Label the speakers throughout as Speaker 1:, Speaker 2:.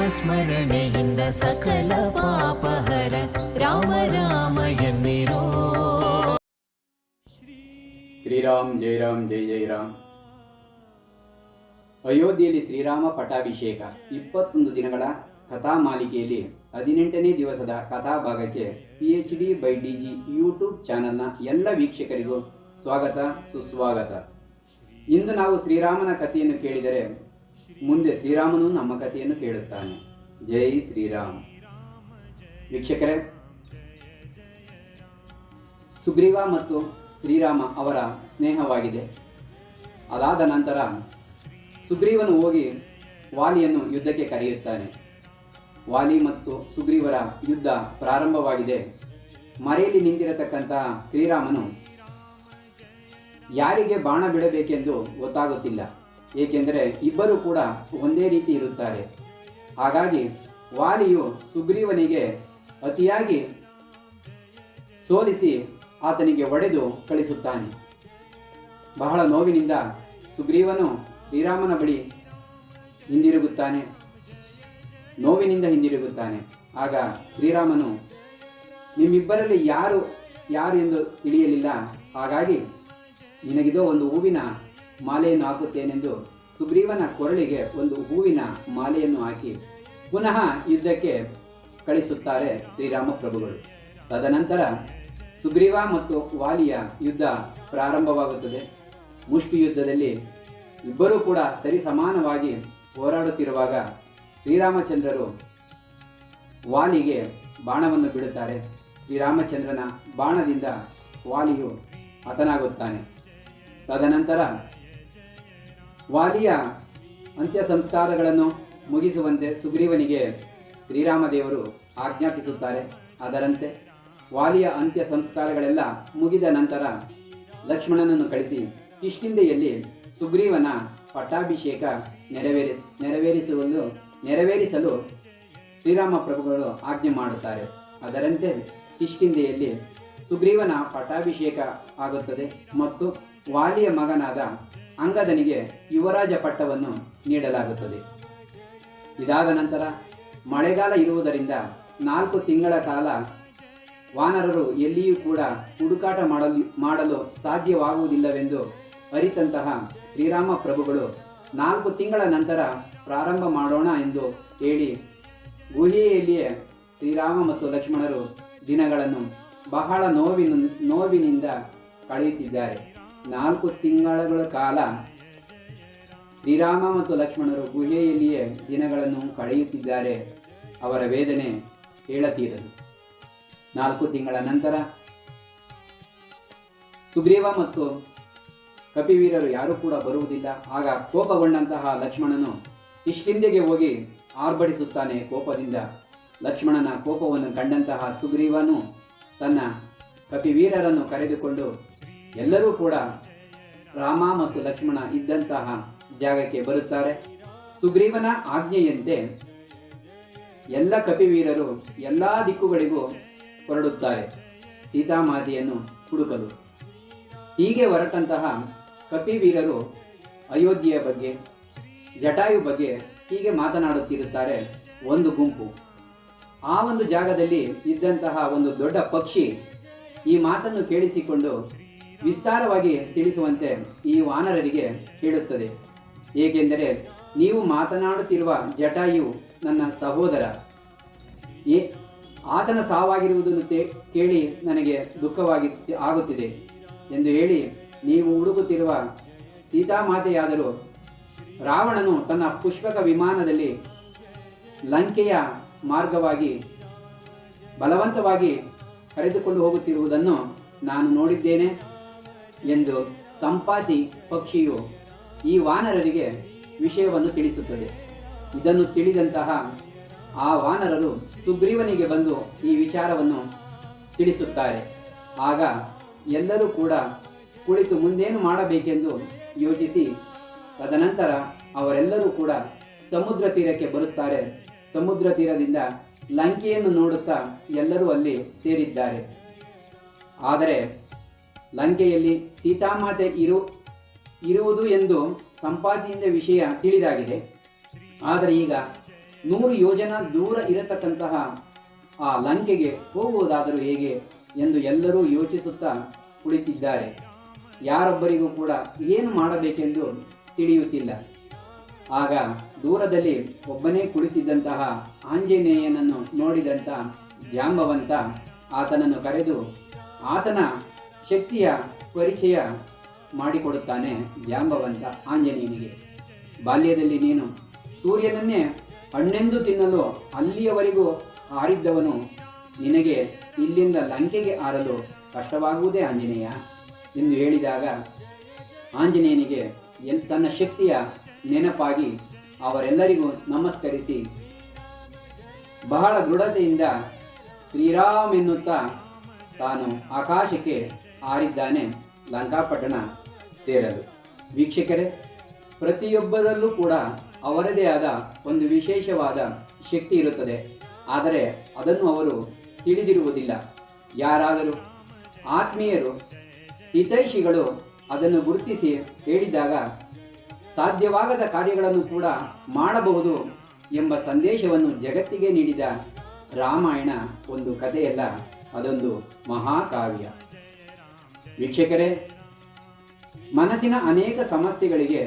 Speaker 1: ನಾಮಸ್ಮರಣೆಯಿಂದ ಸಕಲ ಪಾಪಹರ ರಾಮ ರಾಮ ಎನ್ನಿರೋ.
Speaker 2: ಶ್ರೀರಾಮ್ ಜೈ ರಾಮ್ ಜೈ ಜೈ ರಾಮ್. ಅಯೋಧ್ಯೆಯಲ್ಲಿ ಶ್ರೀರಾಮ ಪಟ್ಟಾಭಿಷೇಕ 21 ದಿನಗಳ ಕಥಾ ಮಾಲಿಕೆಯಲ್ಲಿ 18ನೇ ದಿವಸದ ಕಥಾಭಾಗಕ್ಕೆ PhD by DG ಯೂಟ್ಯೂಬ್ ಚಾನಲ್ನ ಎಲ್ಲ ವೀಕ್ಷಕರಿಗೂ ಸ್ವಾಗತ ಸುಸ್ವಾಗತ. ಇಂದು ನಾವು ಶ್ರೀರಾಮನ ಕಥೆಯನ್ನು ಕೇಳಿದರೆ ಮುಂದೆ ಶ್ರೀರಾಮನು ನಮ್ಮ ಕಥೆಯನ್ನು ಕೇಳುತ್ತಾನೆ. ಜೈ ಶ್ರೀರಾಮ್. ವೀಕ್ಷಕರೇ, ಸುಗ್ರೀವ ಮತ್ತು ಶ್ರೀರಾಮ ಅವರ ಸ್ನೇಹವಾಗಿದೆ. ಅದಾದ ನಂತರ ಸುಗ್ರೀವನು ಹೋಗಿ ವಾಲಿಯನ್ನು ಯುದ್ಧಕ್ಕೆ ಕರೆಯುತ್ತಾನೆ. ವಾಲಿ ಮತ್ತು ಸುಗ್ರೀವರ ಯುದ್ಧ ಪ್ರಾರಂಭವಾಗಿದೆ. ಮರೆಯಲ್ಲಿ ನಿಂತಿರತಕ್ಕಂತಹ ಶ್ರೀರಾಮನು ಯಾರಿಗೆ ಬಾಣ ಬಿಡಬೇಕೆಂದು ಗೊತ್ತಾಗುತ್ತಿಲ್ಲ. ಏಕೆಂದರೆ ಇಬ್ಬರು ಕೂಡ ಒಂದೇ ರೀತಿ ಇರುತ್ತಾರೆ. ಹಾಗಾಗಿ ವಾಲಿಯು ಸುಗ್ರೀವನಿಗೆ ಅತಿಯಾಗಿ ಸೋಲಿಸಿ ಆತನಿಗೆ ಹೊಡೆದು ಕಳಿಸುತ್ತಾನೆ. ಬಹಳ ನೋವಿನಿಂದ ಸುಗ್ರೀವನು ಶ್ರೀರಾಮನ ಬಳಿ ನೋವಿನಿಂದ ಹಿಂದಿರುಗುತ್ತಾನೆ. ಆಗ ಶ್ರೀರಾಮನು, ನಿಮ್ಮಿಬ್ಬರಲ್ಲಿ ಯಾರು ಎಂದು ತಿಳಿಯಲಿಲ್ಲ, ಹಾಗಾಗಿ ನಿನಗಿದೋ ಒಂದು ಹೂವಿನ ಮಾಲೆಯನ್ನು ಹಾಕುತ್ತೇನೆಂದು ಸುಗ್ರೀವನ ಕೊರಳಿಗೆ ಒಂದು ಹೂವಿನ ಮಾಲೆಯನ್ನು ಹಾಕಿ ಪುನಃ ಯುದ್ಧಕ್ಕೆ ಕಳಿಸುತ್ತಾರೆ ಶ್ರೀರಾಮ ಪ್ರಭುಗಳು. ತದನಂತರ ಸುಗ್ರೀವ ಮತ್ತು ವಾಲಿಯ ಯುದ್ಧ ಪ್ರಾರಂಭವಾಗುತ್ತದೆ. ಮುಷ್ಟಿ ಯುದ್ಧದಲ್ಲಿ ಇಬ್ಬರೂ ಕೂಡ ಸರಿ ಸಮಾನವಾಗಿ ಹೋರಾಡುತ್ತಿರುವಾಗ ಶ್ರೀರಾಮಚಂದ್ರರು ವಾಲಿಗೆ ಬಾಣವನ್ನು ಬಿಡುತ್ತಾರೆ. ಶ್ರೀರಾಮಚಂದ್ರನ ಬಾಣದಿಂದ ವಾಲಿಯು ಹತನಾಗುತ್ತಾನೆ. ತದನಂತರ ವಾಲಿಯ ಅಂತ್ಯ ಸಂಸ್ಕಾರಗಳನ್ನು ಮುಗಿಸುವಂತೆ ಸುಗ್ರೀವನಿಗೆ ಶ್ರೀರಾಮದೇವರು ಆಜ್ಞಾಪಿಸುತ್ತಾರೆ. ಅದರಂತೆ ವಾಲಿಯ ಅಂತ್ಯ ಸಂಸ್ಕಾರಗಳೆಲ್ಲ ಮುಗಿದ ನಂತರ ಲಕ್ಷ್ಮಣನನ್ನು ಕಳಿಸಿ ಕಿಷ್ಕಿಂಧೆಯಲ್ಲಿ ಸುಗ್ರೀವನ ಪಟ್ಟಾಭಿಷೇಕ ನೆರವೇರಿಸಲು ಶ್ರೀರಾಮ ಪ್ರಭುಗಳು ಆಜ್ಞೆ ಮಾಡುತ್ತಾರೆ. ಅದರಂತೆ ಕಿಷ್ಕಿಂಧೆಯಲ್ಲಿ ಸುಗ್ರೀವನ ಪಟ್ಟಾಭಿಷೇಕ ಆಗುತ್ತದೆ ಮತ್ತು ವಾಲಿಯ ಮಗನಾದ ಅಂಗದನಿಗೆ ಯುವರಾಜ ಪಟ್ಟವನ್ನು ನೀಡಲಾಗುತ್ತದೆ. ಇದಾದ ನಂತರ ಮಳೆಗಾಲ ಇರುವುದರಿಂದ 4 ತಿಂಗಳ ಕಾಲ ವಾನರರು ಎಲ್ಲಿಯೂ ಕೂಡ ಹುಡುಕಾಟ ಮಾಡಲು ಸಾಧ್ಯವಾಗುವುದಿಲ್ಲವೆಂದು ಅರಿತಂತಹ ಶ್ರೀರಾಮ ಪ್ರಭುಗಳು 4 ತಿಂಗಳ ನಂತರ ಪ್ರಾರಂಭ ಮಾಡೋಣ ಎಂದು ಹೇಳಿ ಗುಹೆಯಲ್ಲಿಯೇ ಶ್ರೀರಾಮ ಮತ್ತು ಲಕ್ಷ್ಮಣರು ದಿನಗಳನ್ನು ಬಹಳ ನೋವಿನಿಂದ ಕಳೆಯುತ್ತಿದ್ದಾರೆ. 4 ತಿಂಗಳ ಕಾಲ ಶ್ರೀರಾಮ ಮತ್ತು ಲಕ್ಷ್ಮಣರು ಗುಹೆಯಲ್ಲಿಯೇ ದಿನಗಳನ್ನು ಕಳೆಯುತ್ತಿದ್ದಾರೆ. ಅವರ ವೇದನೆ ಹೇಳತೀರದು. 4 ತಿಂಗಳ ನಂತರ ಸುಗ್ರೀವ ಮತ್ತು ಕಪಿವೀರರು ಯಾರೂ ಕೂಡ ಬರುವುದಿಲ್ಲ. ಆಗ ಕೋಪಗೊಂಡಂತಹ ಲಕ್ಷ್ಮಣನು ಕಿಷ್ಕಿಂಧೆಗೆ ಹೋಗಿ ಆರ್ಭಟಿಸುತ್ತಾನೆ ಕೋಪದಿಂದ. ಲಕ್ಷ್ಮಣನ ಕೋಪವನ್ನು ಕಂಡಂತಹ ಸುಗ್ರೀವನು ತನ್ನ ಕಪಿವೀರರನ್ನು ಕರೆದುಕೊಂಡು ಎಲ್ಲರೂ ಕೂಡ ರಾಮ ಮತ್ತು ಲಕ್ಷ್ಮಣ ಇದ್ದಂತಹ ಜಾಗಕ್ಕೆ ಬರುತ್ತಾರೆ. ಸುಗ್ರೀವನ ಆಜ್ಞೆಯಂತೆ ಎಲ್ಲ ಕಪಿವೀರರು ಎಲ್ಲ ದಿಕ್ಕುಗಳಿಗೂ ಹೊರಡುತ್ತಾರೆ ಸೀತಾಮಾತೆಯನ್ನು ಹುಡುಕಲು. ಹೀಗೆ ಹೊರಟಂತಹ ಕಪಿವೀರರು ಅಯೋಧ್ಯೆಯ ಬಗ್ಗೆ, ಜಟಾಯು ಬಗ್ಗೆ ಹೀಗೆ ಮಾತನಾಡುತ್ತಿರುತ್ತಾರೆ. ಒಂದು ಗುಂಪು ಆ ಒಂದು ಜಾಗದಲ್ಲಿ ಇದ್ದಂತಹ ಒಂದು ದೊಡ್ಡ ಪಕ್ಷಿ ಈ ಮಾತನ್ನು ಕೇಳಿಸಿಕೊಂಡು ವಿಸ್ತಾರವಾಗಿ ತಿಳಿಸುವಂತೆ ಈ ವಾನರರಿಗೆ ಹೇಳುತ್ತದೆ. ಏಕೆಂದರೆ ನೀವು ಮಾತನಾಡುತ್ತಿರುವ ಜಟಾಯು ನನ್ನ ಸಹೋದರ. ಆತನ ಸಾವಾಗಿರುವುದನ್ನು ಕೇಳಿ ನನಗೆ ಆಗುತ್ತಿದೆ ಎಂದು ಹೇಳಿ ನೀವು ಹುಡುಕುತ್ತಿರುವ ಸೀತಾಮಾತೆಯಾದರೂ ರಾವಣನು ತನ್ನ ಪುಷ್ಪಕ ವಿಮಾನದಲ್ಲಿ ಲಂಕೆಯ ಮಾರ್ಗವಾಗಿ ಬಲವಂತವಾಗಿ ಕರೆದುಕೊಂಡು ಹೋಗುತ್ತಿರುವುದನ್ನು ನಾನು ನೋಡಿದ್ದೇನೆ ಎಂದು ಸಂಪಾತಿ ಪಕ್ಷಿಯು ಈ ವಾನರರಿಗೆ ವಿಷಯವನ್ನು ತಿಳಿಸುತ್ತದೆ. ಇದನ್ನು ತಿಳಿದಂತಹ ಆ ವಾನರರು ಸುಗ್ರೀವನಿಗೆ ಬಂದು ಈ ವಿಚಾರವನ್ನು ತಿಳಿಸುತ್ತಾರೆ. ಆಗ ಎಲ್ಲರೂ ಕೂಡ ಕುಳಿತು ಮುಂದೇನು ಮಾಡಬೇಕೆಂದು ಯೋಚಿಸಿ ತದನಂತರ ಅವರೆಲ್ಲರೂ ಕೂಡ ಸಮುದ್ರ ತೀರಕ್ಕೆ ಬರುತ್ತಾರೆ. ಸಮುದ್ರ ತೀರದಿಂದ ಲಂಕೆಯನ್ನು ನೋಡುತ್ತಾ ಎಲ್ಲರೂ ಅಲ್ಲಿ ಸೇರಿದ್ದಾರೆ. ಆದರೆ ಲಂಕೆಯಲ್ಲಿ ಸೀತಾಮಾತೆ ಇರುವುದು ಎಂದು ಸಂಪಾತಿಯಿಂದ ವಿಷಯ ತಿಳಿದಾಗಿದೆ. ಆದರೆ ಈಗ 100 ಯೋಜನ ದೂರ ಇರತಕ್ಕಂತಹ ಆ ಲಂಕೆಗೆ ಹೋಗುವುದಾದರೂ ಹೇಗೆ ಎಂದು ಎಲ್ಲರೂ ಯೋಚಿಸುತ್ತಾ ಕುಳಿತಿದ್ದಾರೆ. ಯಾರೊಬ್ಬರಿಗೂ ಕೂಡ ಏನು ಮಾಡಬೇಕೆಂದು ತಿಳಿಯುತ್ತಿಲ್ಲ. ಆಗ ದೂರದಲ್ಲಿ ಒಬ್ಬನೇ ಕುಳಿತಿದ್ದಂತಹ ಆಂಜನೇಯನನ್ನು ನೋಡಿದಂಥ ಜಾಂಬವಂತ ಆತನನ್ನು ಕರೆದು ಆತನ ಶಕ್ತಿಯ ಪರಿಚಯ ಮಾಡಿಕೊಡುತ್ತಾನೆ. ಜಾಂಬವಂತ ಆಂಜನೇಯನಿಗೆ, ಬಾಲ್ಯದಲ್ಲಿ ನೀನು ಸೂರ್ಯನನ್ನೇ ಹಣ್ಣೆಂದು ತಿನ್ನಲು ಅಲ್ಲಿಯವರೆಗೂ ಹಾರಿದ್ದವನು, ನಿನಗೆ ಇಲ್ಲಿಂದ ಲಂಕೆಗೆ ಹಾರಲು ಕಷ್ಟವಾಗುವುದೇ ಆಂಜನೇಯ ಎಂದು ಹೇಳಿದಾಗ ಆಂಜನೇಯನಿಗೆ ತನ್ನ ಶಕ್ತಿಯ ನೆನಪಾಗಿ ಅವರೆಲ್ಲರಿಗೂ ನಮಸ್ಕರಿಸಿ ಬಹಳ ದೃಢತೆಯಿಂದ ಶ್ರೀರಾಮ್ ಎನ್ನುತ್ತಾ ತಾನು ಆಕಾಶಕ್ಕೆ ಹಾರಿದ್ದಾನೆ ಲಂಕಾಪಟ್ಟಣ ಸೇರಲು. ವೀಕ್ಷಕರೇ, ಪ್ರತಿಯೊಬ್ಬರಲ್ಲೂ ಕೂಡ ಅವರದೇ ಆದ ಒಂದು ವಿಶೇಷವಾದ ಶಕ್ತಿ ಇರುತ್ತದೆ. ಆದರೆ ಅದನ್ನು ಅವರು ತಿಳಿದಿರುವುದಿಲ್ಲ. ಯಾರಾದರೂ ಆತ್ಮೀಯರು, ಹಿತೈಷಿಗಳು ಅದನ್ನು ಗುರುತಿಸಿ ಹೇಳಿದಾಗ ಸಾಧ್ಯವಾಗದ ಕಾರ್ಯಗಳನ್ನು ಕೂಡ ಮಾಡಬಹುದು ಎಂಬ ಸಂದೇಶವನ್ನು ಜಗತ್ತಿಗೆ ನೀಡಿದ ರಾಮಾಯಣ ಒಂದು ಕಥೆಯಲ್ಲ, ಅದೊಂದು ಮಹಾಕಾವ್ಯ. ವೀಕ್ಷಕರೇ, ಮನಸ್ಸಿನ ಅನೇಕ ಸಮಸ್ಯೆಗಳಿಗೆ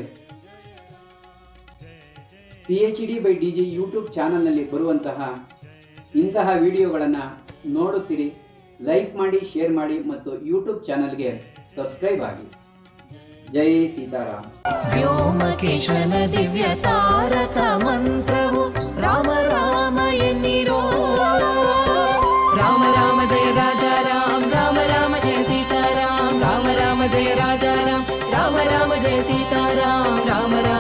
Speaker 2: PhD/DG ಯೂಟ್ಯೂಬ್ ಚಾನಲ್ನಲ್ಲಿ ಬರುವಂತಹ ಇಂತಹ ವಿಡಿಯೋಗಳನ್ನು ನೋಡುತ್ತೀರಿ. ಲೈಕ್ ಮಾಡಿ, ಶೇರ್ ಮಾಡಿ ಮತ್ತು ಯೂಟ್ಯೂಬ್ ಚಾನಲ್ಗೆ ಸಬ್ಸ್ಕ್ರೈಬ್ ಆಗಿ. ಜೈ ಸೀತಾರಾಮ್.
Speaker 1: ವ್ಯೋಮಕೇಶನ ದಿವ್ಯ ತಾರಕ ಮಂತ್ರವು ರಾಮ ರಾಮ ಎನ್ನಿರೋ. ರಾಮ ರಾಮ ಜಯ ರಾಜಾ ರಾಮ್, ರಾಮ ರಾಮ ಜಯ ಸೀತಾರಾಮ್, ರಾಮ ರಾಮ ಜಯ ರಾಜಾ ರಾಮ್, ರಾಮ ರಾಮ ಜಯ ಸೀತಾರಾಮ್, ರಾಮ ರಾಮ